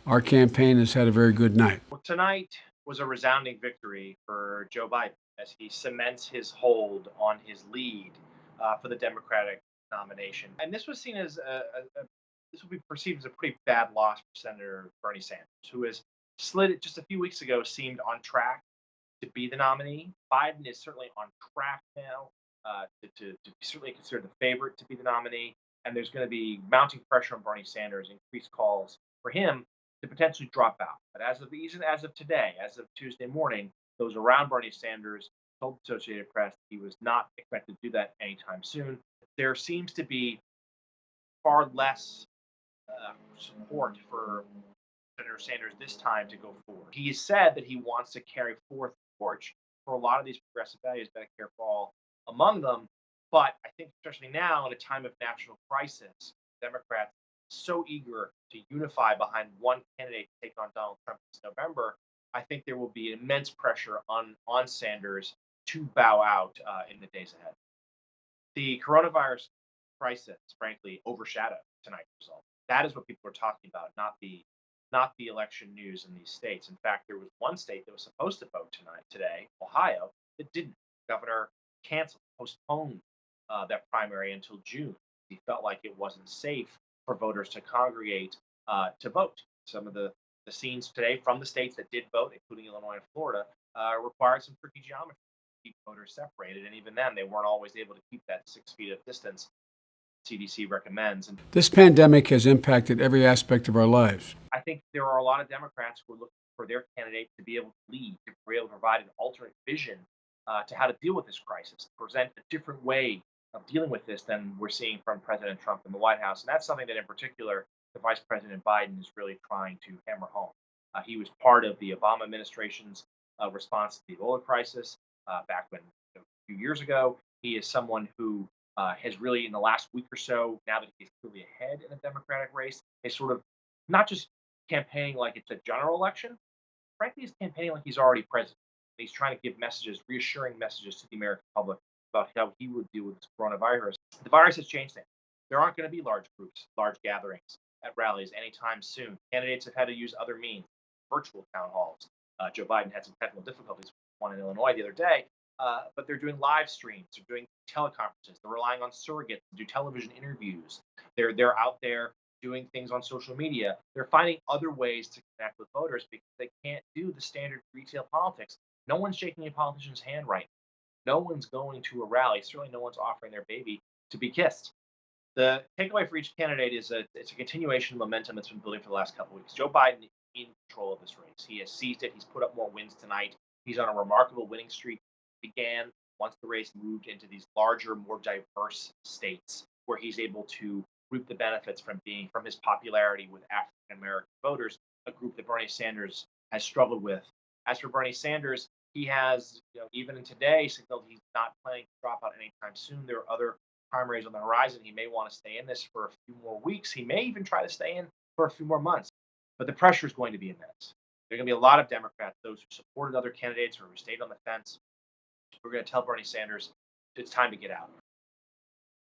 our campaign has had a very good night. Well, tonight was a resounding victory for Joe Biden as he cements his hold on his lead for the Democratic nomination. And this was seen as this would be perceived as a pretty bad loss for Senator Bernie Sanders, who has slid just a few weeks ago seemed on track to be the nominee. Biden is certainly on track now to be certainly considered the favorite to be the nominee. And there's going to be mounting pressure on Bernie Sanders, increased calls for him to potentially drop out. But even as of today, as of Tuesday morning, those around Bernie Sanders told the Associated Press he was not expected to do that anytime soon. There seems to be far less support for Senator Sanders this time to go forward. He has said that he wants to carry forth the torch for a lot of these progressive values, Medicare for all among them. But I think, especially now, in a time of national crisis, Democrats so eager to unify behind one candidate to take on Donald Trump this November. I think there will be immense pressure on Sanders to bow out in the days ahead. The coronavirus crisis, frankly, overshadowed tonight's result. That is what people are talking about, not the election news in these states. In fact, there was one state that was supposed to vote today, Ohio, that didn't. The governor canceled, postponed that primary until June. He felt like it wasn't safe for voters to congregate to vote. Some of the scenes today from the states that did vote, including Illinois and Florida, required some tricky geometry to keep voters separated. And even then, they weren't always able to keep that 6 feet of distance CDC recommends. And This pandemic has impacted every aspect of our lives. I think there are a lot of Democrats who are looking for their candidate to be able to lead, to be able to provide an alternate vision to how to deal with this crisis, present a different way of dealing with this than we're seeing from President Trump in the White House. And that's something that, in particular, the Vice President Biden is really trying to hammer home. He was part of the Obama administration's response to the Ebola crisis back when a few years ago. He is someone who has really, in the last week or so, now that he's clearly ahead in the Democratic race, is sort of not just campaigning like it's a general election. Frankly, he's campaigning like he's already president. He's trying to give messages, reassuring messages to the American public about how he would deal with this coronavirus. The virus has changed things. There aren't going to be large groups, large gatherings at rallies anytime soon. Candidates have had to use other means, virtual town halls. Joe Biden had some technical difficulties with one in Illinois the other day, but they're doing live streams, they're doing teleconferences, they're relying on surrogates to do television interviews. They're out there doing things on social media. They're finding other ways to connect with voters because they can't do the standard retail politics. No one's shaking a politician's hand right now. No one's going to a rally. Certainly, no one's offering their baby to be kissed. The takeaway for each candidate is it's a continuation of momentum that's been building for the last couple of weeks. Joe Biden is in control of this race. He has seized it. He's put up more wins tonight. He's on a remarkable winning streak. Began once the race moved into these larger, more diverse states where he's able to reap the benefits from his popularity with African American voters, a group that Bernie Sanders has struggled with. As for Bernie Sanders, he has, even in today, signaled he's not planning to drop out anytime soon. There are other primaries on the horizon. He may want to stay in this for a few more weeks. He may even try to stay in for a few more months. But the pressure is going to be immense. There are going to be a lot of Democrats, those who supported other candidates or who stayed on the fence, who are going to tell Bernie Sanders it's time to get out.